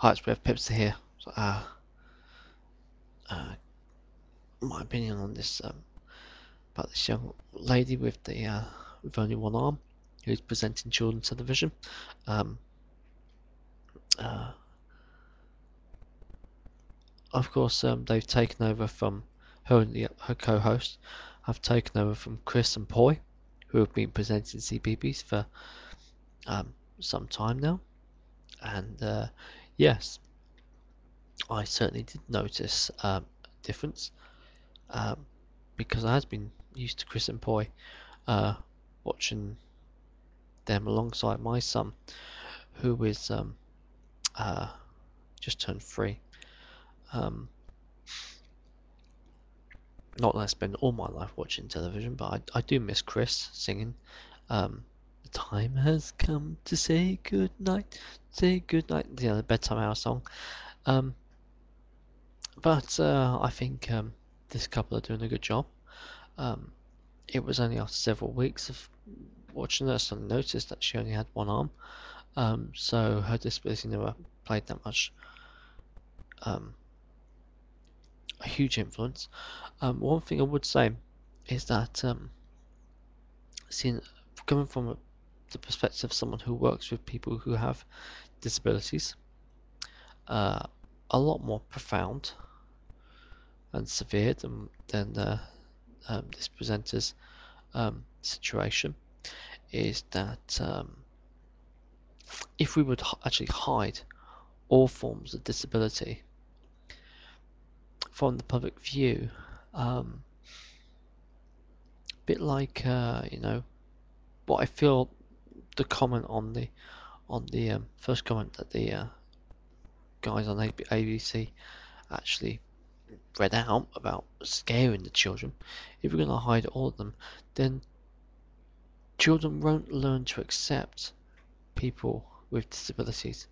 Hi, it's Rev Pipster here. Uh, my opinion on this about this young lady with with only one arm who's presenting children's television. Um, uh, of course, they've taken over from her and her co-host have taken over from Chris and Poi, who have been presenting CBeebies for some time now. And yes, I certainly did notice a difference because I has been used to Chris and Poi watching them alongside my son, who is uh, just turned 3. Um, not that I spend all my life watching television, but I do miss Chris singing. The time has come to say good night, the bedtime hour song. Um, but I think this couple are doing a good job. It was only after several weeks of watching her, I noticed that she only had one arm. So her disability never played that much a huge influence. One thing I would say is that seeing coming from the perspective of someone who works with people who have disabilities, a lot more profound and severe than this presenter's situation is that if we would actually hide all forms of disability from the public view, a bit like what I feel the comment on the first comment that the guys on ABC actually read out about scaring the children. If we're going to hide all of them, then children won't learn to accept people with disabilities.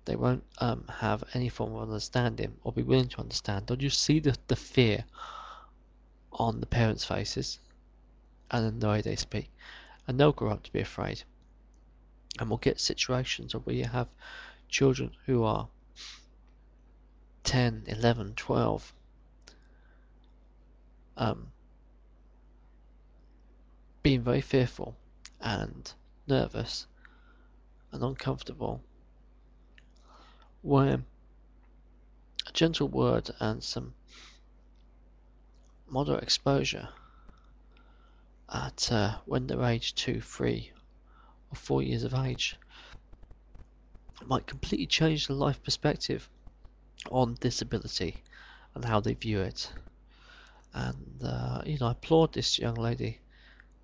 They won't have any form of understanding or be willing to understand. They'll just see the fear on the parents' faces and in the way they speak, and they'll grow up to be afraid. And we'll get situations where you have children who are 10, 11, 12, being very fearful and nervous and uncomfortable, where a gentle word and some moderate exposure at when they're age 2, 3 or 4 years of age might completely change the life perspective on disability and how they view it. And I applaud this young lady,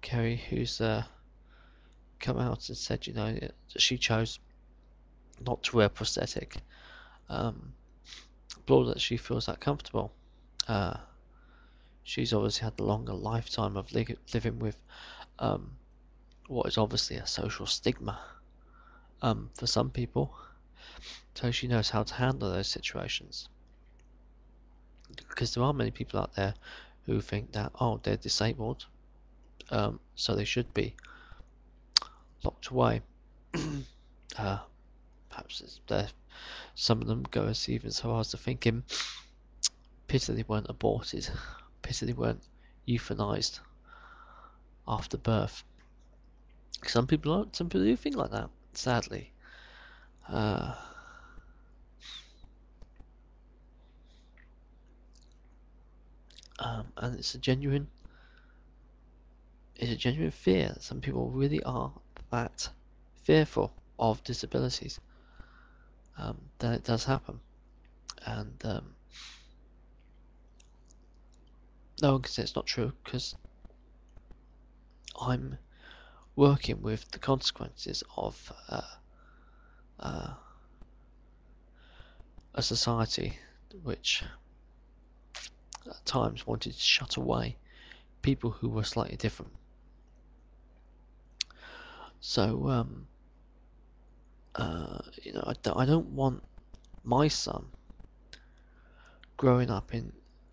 Kerry, who's come out and said, that she chose not to wear a prosthetic. Applaud that she feels that comfortable. She's obviously had a longer lifetime of living with what is obviously a social stigma for some people, so she knows how to handle those situations. Because there are many people out there who think that, oh, they're disabled, so they should be locked away. Perhaps some of them go even so far as to thinking, pity they weren't aborted, pity they weren't euthanized after birth. Some people do think like that, sadly. And it's a genuine fear that some people really are that fearful of disabilities. Then it does happen, and no one can say it's not true because I'm working with the consequences of a society which at times wanted to shut away people who were slightly different. So I don't want my son growing up in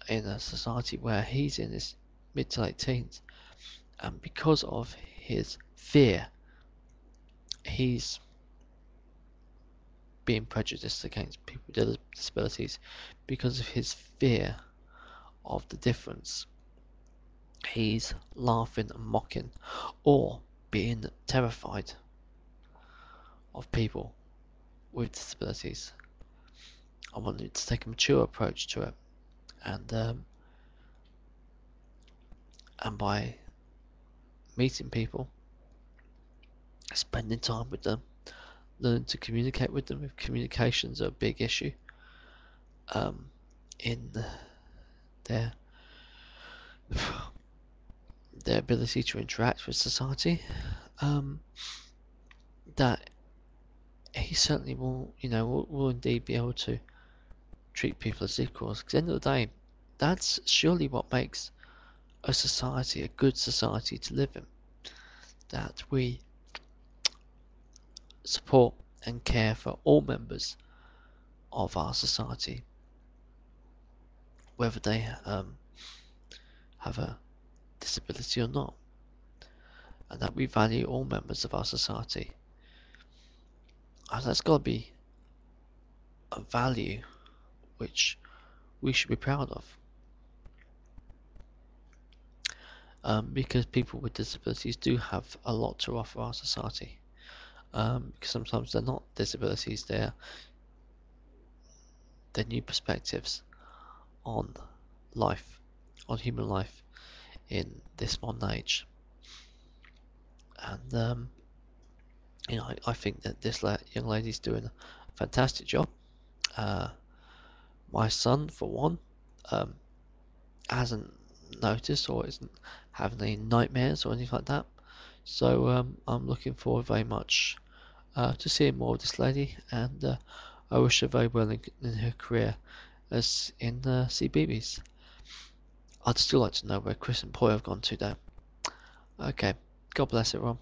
a society where he's in his mid to late teens, and because of his fear, he's being prejudiced against people with disabilities because of his fear of the difference. He's laughing and mocking, or being terrified of people with disabilities. I wanted to take a mature approach to it, and by meeting people, spending time with them, learning to communicate with them. If communication's a big issue in their their ability to interact with society, that he certainly will, will indeed be able to treat people as equals. Because at the end of the day, that's surely what makes a society a good society to live in. That we support and care for all members of our society, whether they have a disability or not, and that we value all members of our society. And that's got to be a value which we should be proud of. Because people with disabilities do have a lot to offer our society. Because sometimes they're not disabilities, they're new perspectives on life, on human life in this modern age. And I think that this young lady's doing a fantastic job. My son, for one, hasn't noticed or isn't having any nightmares or anything like that. So I'm looking forward very much to seeing more of this lady, and I wish her very well in her career as in CBeebies. I'd still like to know where Chris and Poi have gone to though. Okay, God bless everyone.